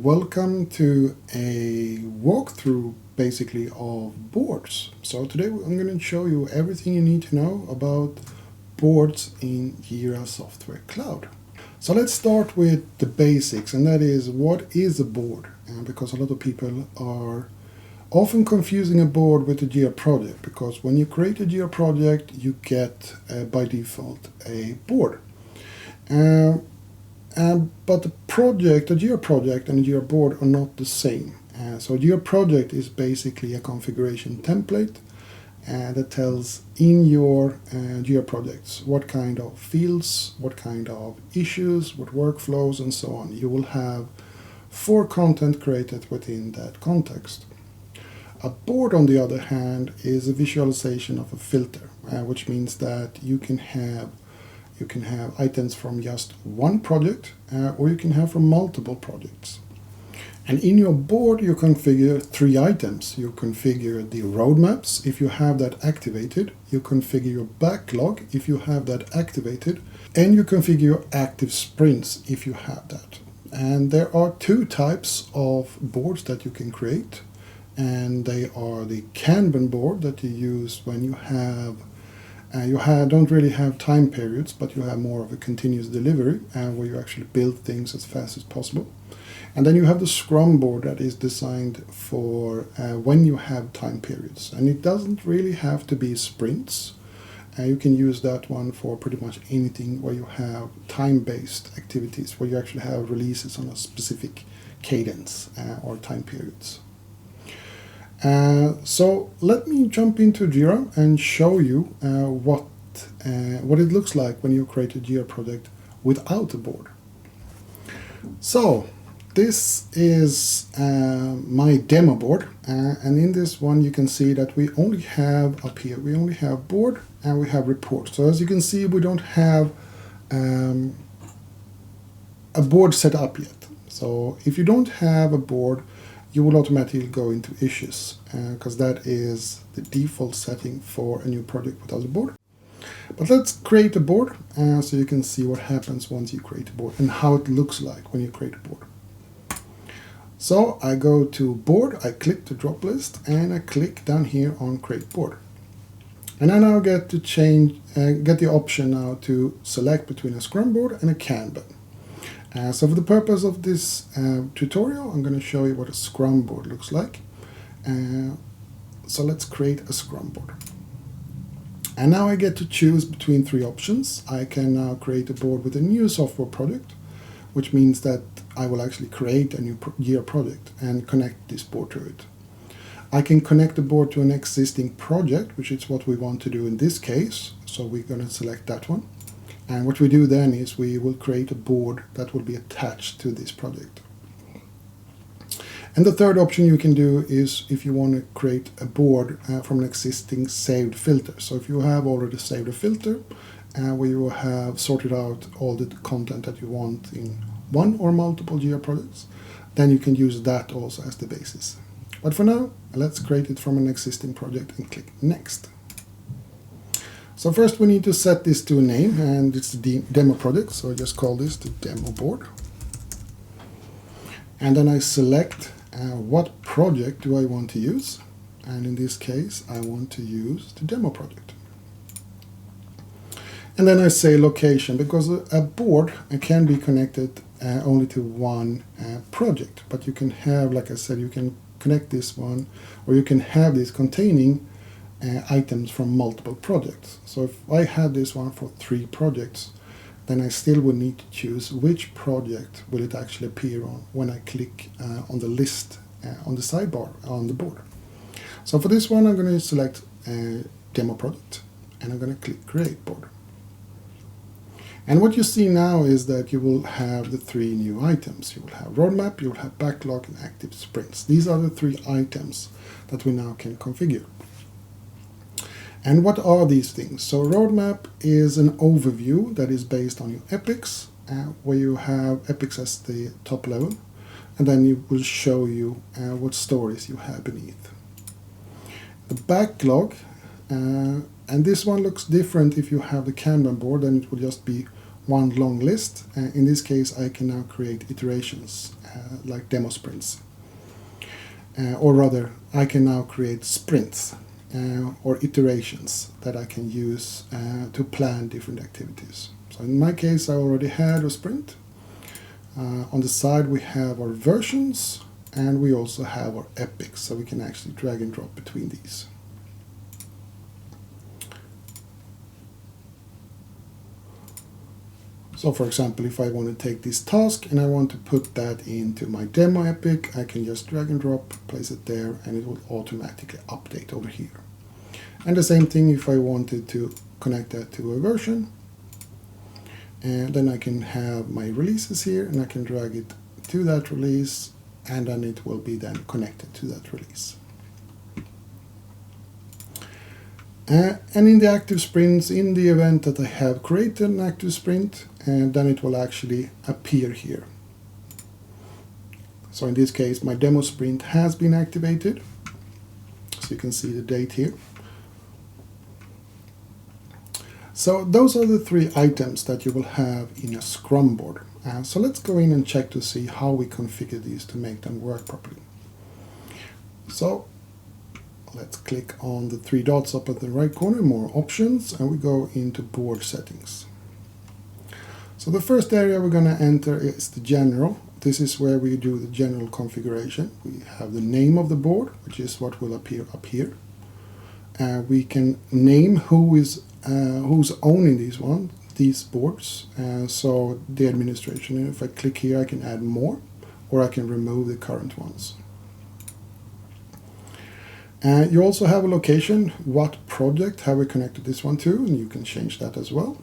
welcome to a walkthrough basically of boards. So today I'm going to show you everything you need to know about boards in Jira Software Cloud. So let's start with the basics, and that is, what is a board? Because a lot of people are often confusing a board with a Jira project, because when you create a Jira project you get by default a board. But a Jira project and a Jira board are not the same. So a Jira project is basically a configuration template that tells in your Jira projects what kind of fields, what kind of issues, what workflows and so on you will have for content created within that context. A board, on the other hand, is a visualization of a filter, which means that you can have items from just one project, or you can have from multiple projects. And in your board you configure three items. You configure the roadmaps if you have that activated, you configure your backlog if you have that activated, and you configure your active sprints if you have that. And there are two types of boards that you can create, and they are the Kanban board that you use when you don't really have time periods, but you have more of a continuous delivery where you actually build things as fast as possible. And then you have the Scrum board that is designed for when you have time periods. And it doesn't really have to be sprints. You can use that one for pretty much anything where you have time-based activities, where you actually have releases on a specific cadence or time periods. So let me jump into Jira and show you what it looks like when you create a Jira project without a board. So this is my demo board, and in this one you can see that we only have up here, we only have board and we have report. So as you can see, we don't have a board set up yet. So if you don't have a board, you will automatically go into issues, because that is the default setting for a new project without a board. But let's create a board so you can see what happens once you create a board and how it looks like when you create a board. So I go to board, I click the drop list, and I click down here on create board. And I now get to get the option now to select between a Scrum board and a Kanban. So for the purpose of this tutorial, I'm going to show you what a Scrum board looks like. So let's create a Scrum board. And now I get to choose between three options. I can now create a board with a new software project, which means that I will actually create a new Jira project and connect this board to it. I can connect the board to an existing project, which is what we want to do in this case. So we're going to select that one. And what we do then is we will create a board that will be attached to this project. And the third option you can do is if you want to create a board from an existing saved filter. So if you have already saved a filter where you have sorted out all the content that you want in one or multiple Jira projects, then you can use that also as the basis. But for now, let's create it from an existing project and click Next. So first we need to set this to a name, and it's the demo project, so I just call this the demo board. And then I select what project do I want to use, and in this case I want to use the demo project. And then I say location, because a board can be connected only to one project, but you can have, like I said, you can connect this one, or you can have this containing items from multiple projects. So if I had this one for 3 projects, then I still would need to choose which project will it actually appear on when I click on the list on the sidebar on the board. So for this one I'm going to select demo project, and I'm going to click create board. And what you see now is that you will have the 3 new items. You will have roadmap, you will have backlog, and active sprints. These are the 3 items that we now can configure. And what are these things? So roadmap is an overview that is based on your epics, where you have epics as the top level, and then it will show you what stories you have beneath. The backlog, and this one looks different if you have the Kanban board, then it will just be one long list. In this case, I can now create iterations like demo sprints. Or rather, I can now create sprints or iterations that I can use to plan different activities. So in my case, I already had a sprint. On the side, we have our versions, and we also have our epics, so we can actually drag and drop between these. So for example, if I want to take this task and I want to put that into my demo epic, I can just drag and drop, place it there, and it will automatically update over here. And the same thing if I wanted to connect that to a version. And then I can have my releases here, and I can drag it to that release, and then it will be then connected to that release. And in the active sprints, in the event that I have created an active sprint, and then it will actually appear here. So in this case, my demo sprint has been activated. So you can see the date here. So those are the 3 items that you will have in a Scrum board. So let's go in and check to see how we configure these to make them work properly. So let's click on the 3 dots up at the right corner, more options, and we go into board settings. So the first area we're going to enter is the general. This is where we do the general configuration. We have the name of the board, which is what will appear up here. We can name who's owning these boards. So the administration. And if I click here, I can add more, or I can remove the current ones. You also have a location. What project have we connected this one to? And you can change that as well.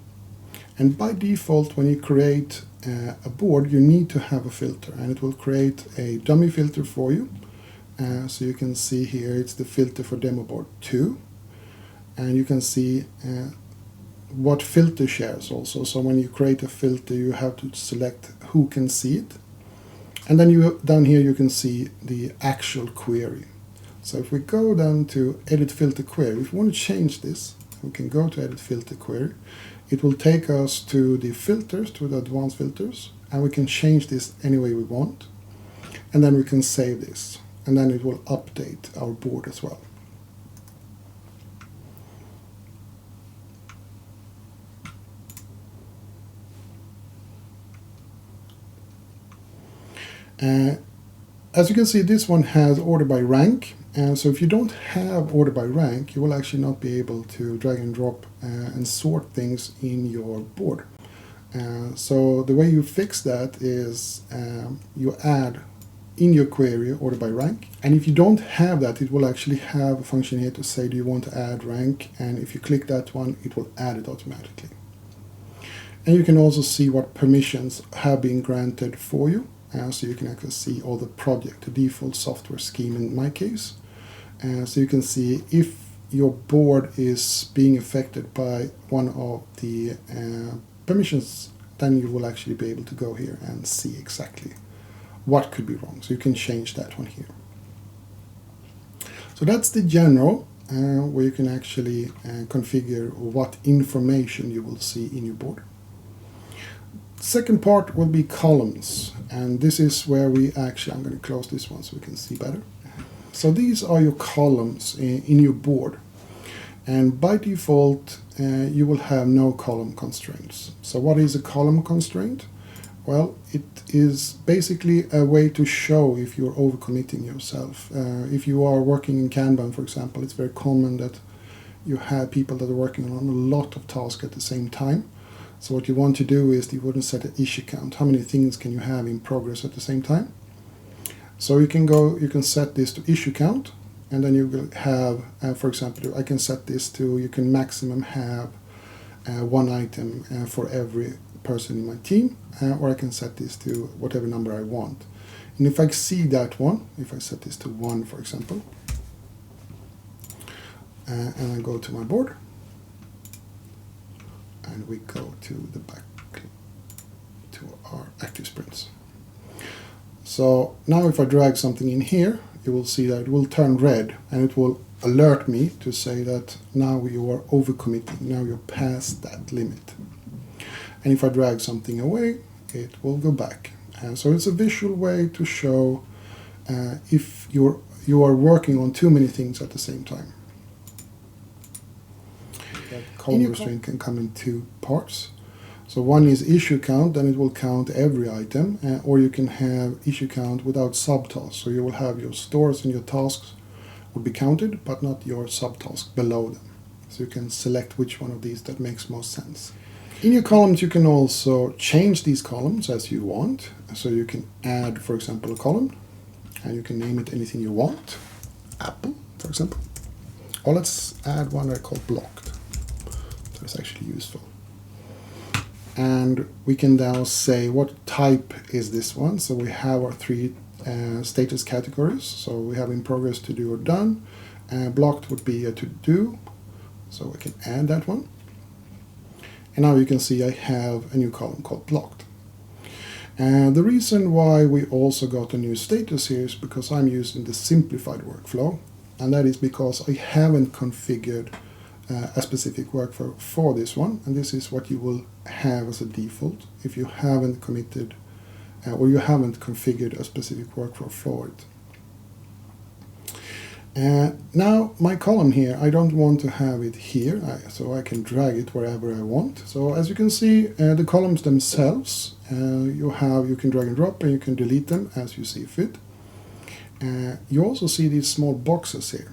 And by default, when you create a board, you need to have a filter, and it will create a dummy filter for you. So you can see here, it's the filter for demo board 2. And you can see what filter shares also. So when you create a filter, you have to select who can see it. And then down here, you can see the actual query. So if we go down to edit filter query, if we want to change this, we can go to edit filter query. It will take us to the filters, to the advanced filters, and we can change this any way we want. And then we can save this, and then it will update our board as well. As you can see, this one has order by rank. So if you don't have order by rank, you will actually not be able to drag and drop and sort things in your board. So the way you fix that is you add in your query order by rank. And if you don't have that, it will actually have a function here to say, do you want to add rank? And if you click that one, it will add it automatically. And you can also see what permissions have been granted for you. So you can actually see all the project, the default software scheme in my case. So you can see if your board is being affected by one of the permissions, then you will actually be able to go here and see exactly what could be wrong. So you can change that one here. So that's the general, where you can actually configure what information you will see in your board. Second part will be columns, and this is where we actually, I'm going to close this one so we can see better. So these are your columns in your board, and by default you will have no column constraints. So what is a column constraint? Well, it is basically a way to show if you're overcommitting yourself. If you are working in Kanban, for example, it's very common that you have people that are working on a lot of tasks at the same time. So what you want to do is you want to set an issue count. How many things can you have in progress at the same time? So you can set this to issue count, and then you will have, for example, I can set this to, you can maximum have 1 item for every person in my team, or I can set this to whatever number I want. And if I exceed that one, if I set this to 1, for example, and I go to my board, and we go to the back to our active sprints. So now if I drag something in here, you will see that it will turn red, and it will alert me to say that now you are overcommitting, now you're past that limit. And if I drag something away, it will go back. So it's a visual way to show if you are working on too many things at the same time. That column restraint can come in two parts. So one is issue count, then it will count every item, or you can have issue count without subtasks. So you will have your stores and your tasks will be counted, but not your subtask below them. So you can select which one of these that makes most sense. In your columns, you can also change these columns as you want. So you can add, for example, a column, and you can name it anything you want. Apple, for example. Or let's add one I call blocked. So it's actually useful. And we can now say what type is this one. So we have our three status categories. So we have in progress, to do, or done. Blocked would be a to do. So we can add that one. And now you can see I have a new column called blocked. And the reason why we also got a new status here is because I'm using the simplified workflow. And that is because I haven't configured a specific workflow for this one, and this is what you will have as a default if you haven't committed or you haven't configured a specific workflow for it. Now my column here, I don't want to have it here, so I can drag it wherever I want. So as you can see, the columns themselves, you can drag and drop, and you can delete them as you see fit. You also see these small boxes here.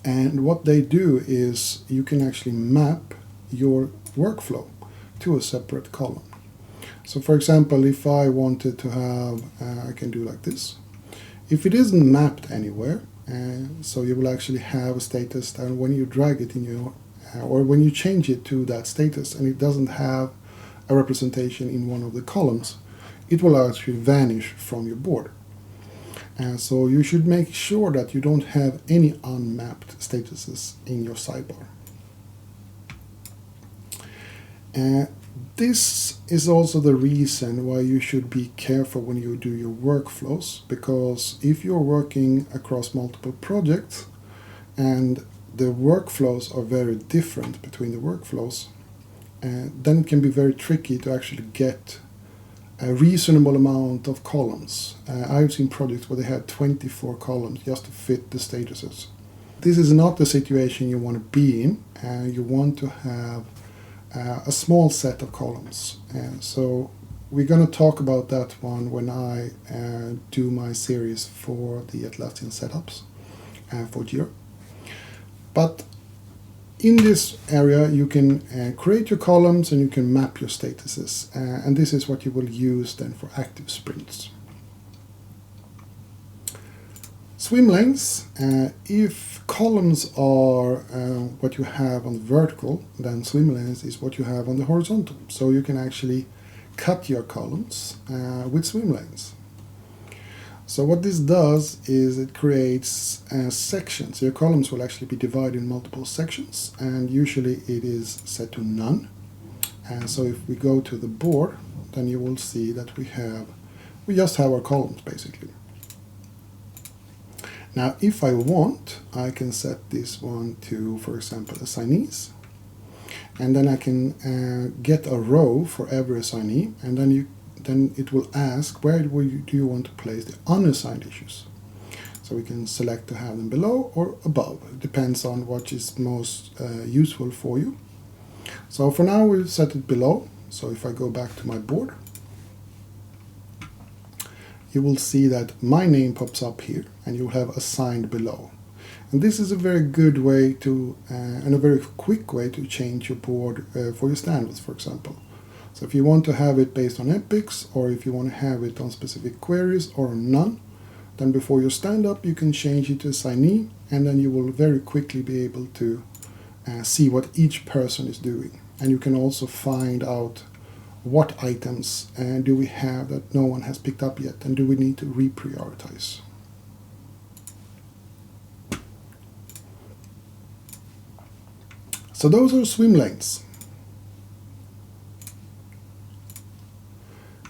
And what they do is you can actually map your workflow to a separate column. So for example, if I wanted to have, I can do like this. If it isn't mapped anywhere, so you will actually have a status that when you drag it in your, or when you change it to that status and it doesn't have a representation in one of the columns, it will actually vanish from your board. So you should make sure that you don't have any unmapped statuses in your sidebar. This is also the reason why you should be careful when you do your workflows, because if you're working across multiple projects and the workflows are very different between the workflows, then it can be very tricky to actually get a reasonable amount of columns. I've seen projects where they had 24 columns just to fit the statuses. This is not the situation you want to be in. You want to have a small set of columns. So we're going to talk about that one when I do my series for the Atlassian setups for Jira. But in this area, you can create your columns and you can map your statuses. And this is what you will use then for active sprints. Swimlanes, if columns are what you have on the vertical, then swimlanes is what you have on the horizontal. So you can actually cut your columns with swimlanes. So what this does is it creates sections. Your columns will actually be divided in multiple sections, and usually it is set to none. And so if we go to the board, then you will see that we just have our columns basically. Now if I want, I can set this one to, for example, assignees. And then I can get a row for every assignee, and then it will ask where do you want to place the unassigned issues. So we can select to have them below or above. It depends on what is most useful for you. So for now we'll set it below. So if I go back to my board, you will see that my name pops up here and you'll have assigned below. And this is a very good way to, and a very quick way to change your board for your standards, for example. So if you want to have it based on epics, or if you want to have it on specific queries or none, then before you stand up you can change it to assignee, and then you will very quickly be able to see what each person is doing. And you can also find out what items do we have that no one has picked up yet, and do we need to reprioritize. So those are swim lanes.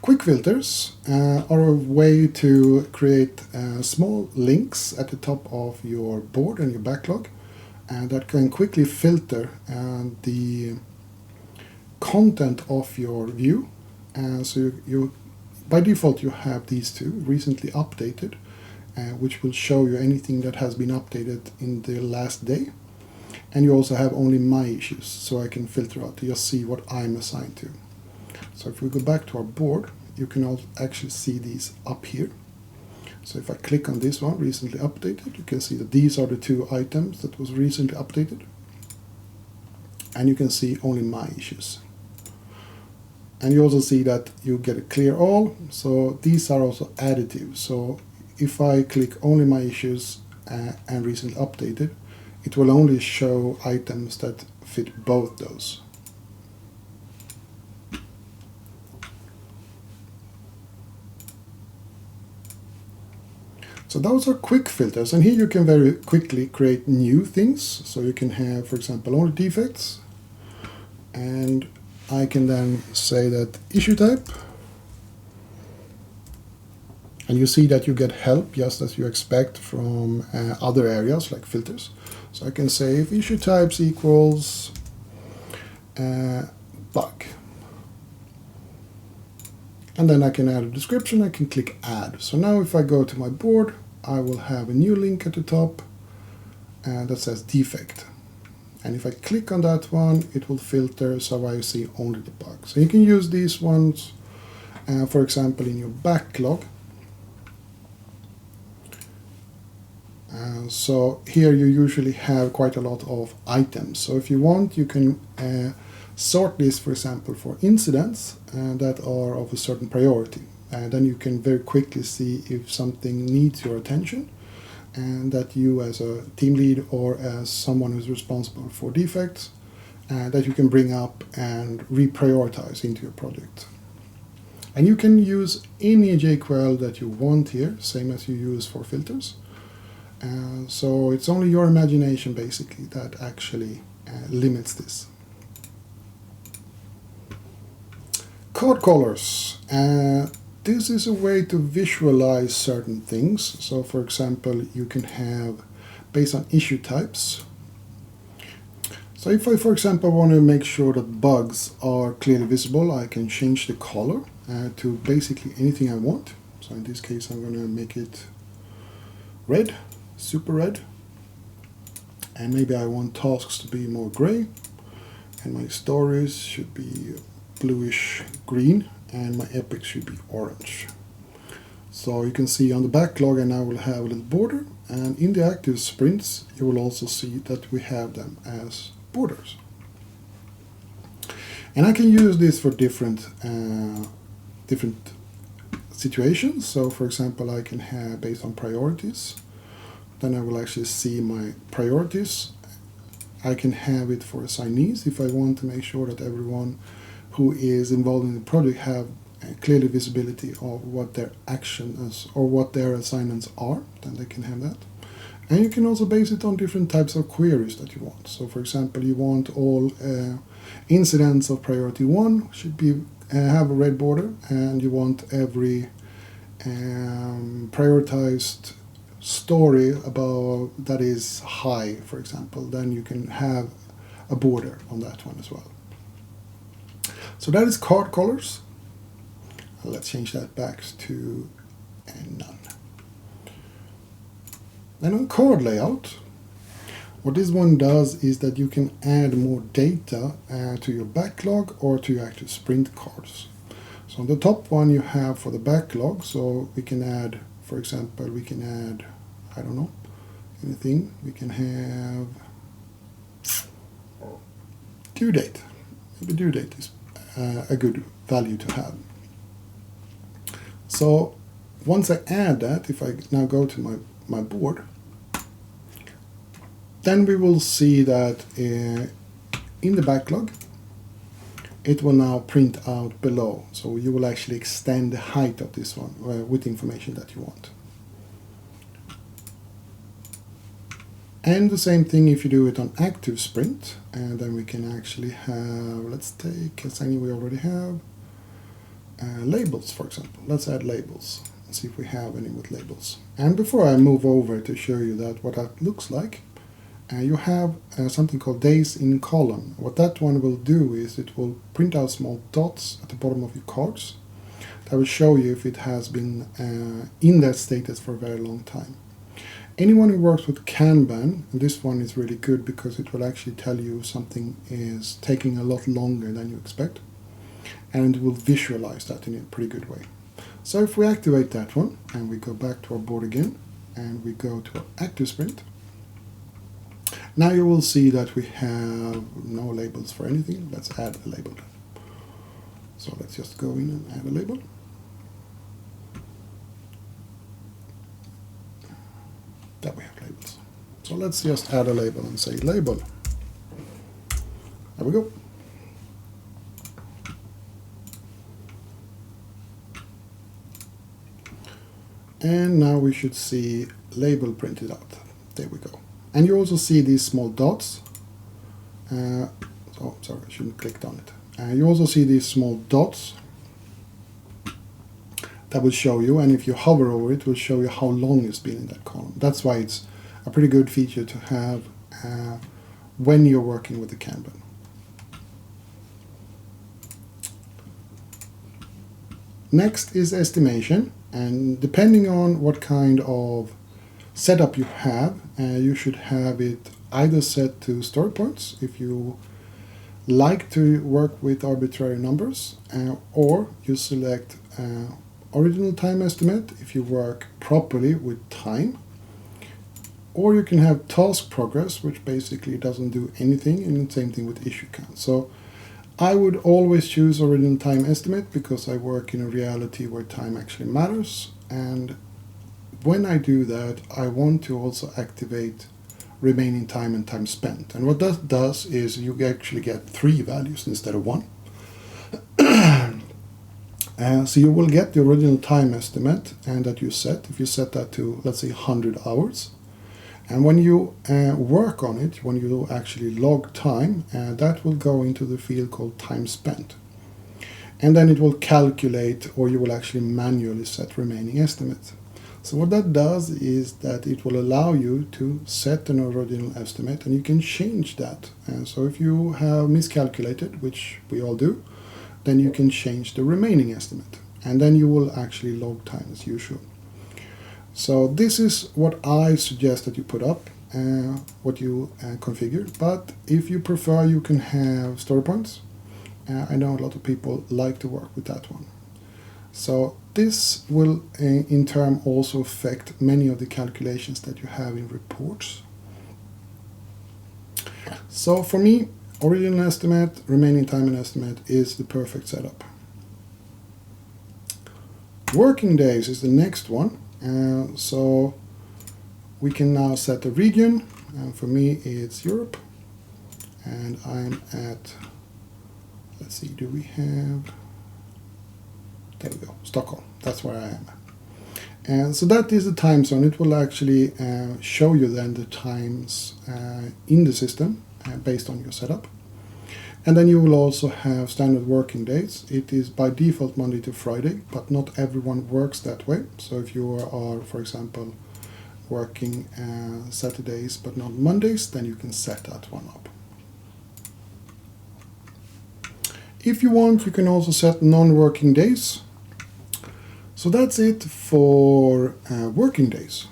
Quick filters are a way to create small links at the top of your board and your backlog, and that can quickly filter the content of your view. So you by default you have these two, recently updated, which will show you anything that has been updated in the last day. And you also have only my issues, so I can filter out to just see what I'm assigned to. So if we go back to our board, you can also actually see these up here. So if I click on this one, recently updated, you can see that these are the two items that was recently updated. And you can see only my issues. And you also see that you get a clear all, so these are also additive. So if I click only my issues and recently updated, it will only show items that fit both those. So those are quick filters, and here you can very quickly create new things. So you can have, for example, only defects, and I can then say that issue type, and you see that you get help just as you expect from other areas like filters. So I can say if issue types equals bug, and then I can add a description. I can click add. So now if I go to my board, I will have a new link at the top that says defect. And if I click on that one, it will filter so I see only the bugs. So you can use these ones, for example, in your backlog. So here you usually have quite a lot of items. So if you want, you can sort this, for example, for incidents that are of a certain priority. Then you can very quickly see if something needs your attention, and that you as a team lead or as someone who's responsible for defects, that you can bring up and reprioritize into your project. And you can use any JQL that you want here, same as you use for filters. So it's only your imagination basically that actually limits this. Code colors. This is a way to visualize certain things. So for example, you can have based on issue types. So if I, for example, want to make sure that bugs are clearly visible, I can change the color to basically anything I want. So in this case, I'm going to make it red, super red. And maybe I want tasks to be more gray. And my stories should be bluish green. And my epics should be orange. So you can see on the backlog I now will have a little border, and in the active sprints you will also see that we have them as borders. And I can use this for different situations. So for example, I can have based on priorities, then I will actually see my priorities. I can have it for assignees if I want to make sure that everyone who is involved in the project have clearly visibility of what their actions or what their assignments are, then they can have that. And you can also base it on different types of queries that you want. So for example, you want all incidents of priority 1 should be have a red border, and you want every prioritized story about that is high, for example, then you can have a border on that one as well. So that is card colors. Let's change that back to none. Then on card layout, what this one does is that you can add more data to your backlog or to your active sprint cards. So on the top one you have for the backlog, so we can add, for example, we can add, I don't know, anything. We can have due date. Maybe due date is a good value to have. So once I add that, if I now go to my board, then we will see that in the backlog it will now print out below. So you will actually extend the height of this one with information that you want. And the same thing if you do it on active sprint, and then we can actually have, let's take a thing we already have, labels, for example. Let's add labels and see if we have any with labels. And before I move over to show you that what that looks like, you have something called days in column. What that one will do is it will print out small dots at the bottom of your cards that will show you if it has been in that status for a very long time. Anyone who works with Kanban, this one is really good because it will actually tell you something is taking a lot longer than you expect, and it will visualize that in a pretty good way. So if we activate that one and we go back to our board again and we go to our active sprint, now you will see that we have no labels for anything. Let's add a label. So let's just go in and add a label. There we have labels. So let's just add a label and say label. There we go. And now we should see label printed out. There we go. And you also see these small dots. Oh, sorry, I shouldn't click on it. You also see these small dots that will show you, and if you hover over it, will show you how long it's been in that column. That's why it's a pretty good feature to have when you're working with the Kanban. Next is estimation, and depending on what kind of setup you have, you should have it either set to story points if you like to work with arbitrary numbers, or you select original time estimate if you work properly with time, or you can have task progress, which basically doesn't do anything, and the same thing with issue count. So I would always choose original time estimate because I work in a reality where time actually matters, and when I do that, I want to also activate remaining time and time spent. And what that does is you actually get 3 values instead of 1. So you will get the original time estimate and that you set, if you set that to, let's say, 100 hours. And when you work on it, when you actually log time, that will go into the field called time spent. And then it will calculate, or you will actually manually set remaining estimate. So what that does is that it will allow you to set an original estimate, and you can change that. And so if you have miscalculated, which we all do, then you can change the remaining estimate, and then you will actually log time as usual. So this is what I suggest that you put up, what you configure. But if you prefer, you can have story points. I know a lot of people like to work with that one. So this will in turn also affect many of the calculations that you have in reports. So for me, original estimate, remaining time and estimate is the perfect setup. Working days is the next one. So we can now set a region. For me, it's Europe. And I'm at, let's see, do we have, there we go, Stockholm. That's where I am. And so that is the time zone. It will actually show you then the times in the system based on your setup. And then you will also have standard working days. It is by default Monday to Friday, but not everyone works that way. So if you are, for example, working Saturdays but not Mondays, then you can set that one up. If you want, you can also set non-working days. So that's it for working days.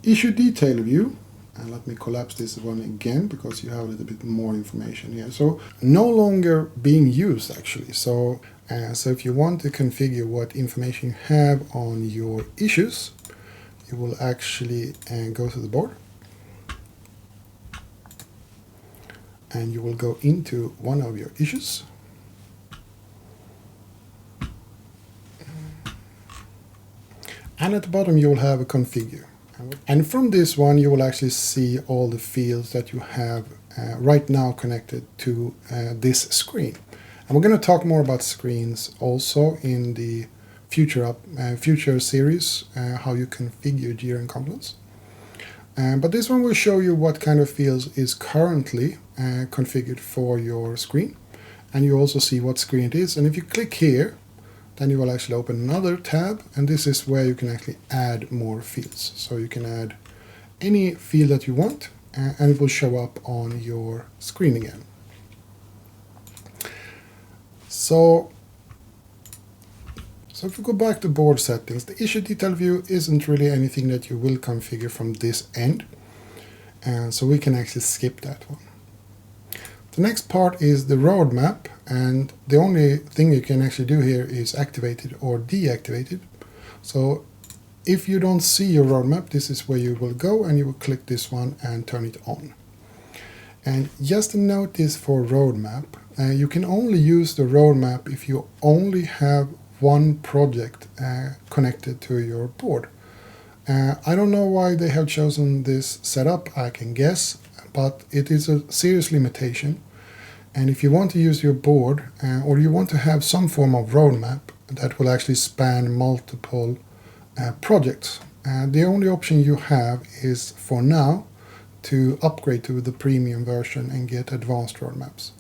Issue detail view. And let me collapse this one again because you have a little bit more information here. So no longer being used actually. So if you want to configure what information you have on your issues, you will actually go to the board. And you will go into one of your issues. And at the bottom you will have a configure. And from this one you will actually see all the fields that you have right now connected to this screen. And we're going to talk more about screens also in the future series, how you configure Jira and Confluence. But this one will show you what kind of fields is currently configured for your screen. And you also see what screen it is. And if you click here, then you will actually open another tab, and this is where you can actually add more fields. So you can add any field that you want, and it will show up on your screen again. So if we go back to board settings, the issue detail view isn't really anything that you will configure from this end, and so we can actually skip that one. The next part is the roadmap, and the only thing you can actually do here is activate it or deactivate it. So if you don't see your roadmap, this is where you will go, and you will click this one and turn it on. And just a notice for roadmap, you can only use the roadmap if you only have one project connected to your board. I don't know why they have chosen this setup, I can guess, but it is a serious limitation. And if you want to use your board or you want to have some form of roadmap that will actually span multiple projects, the only option you have is for now to upgrade to the premium version and get advanced roadmaps.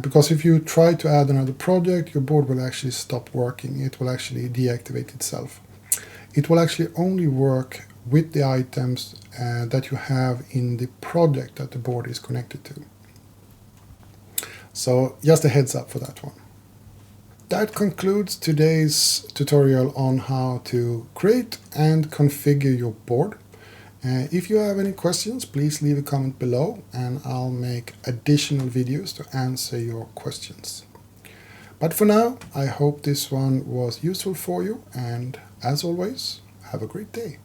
Because if you try to add another project, your board will actually stop working. It will actually deactivate itself. It will actually only work with the items that you have in the project that the board is connected to. So just a heads up for that one. That concludes today's tutorial on how to create and configure your board. If you have any questions, please leave a comment below and I'll make additional videos to answer your questions. But for now, I hope this one was useful for you, and as always, have a great day.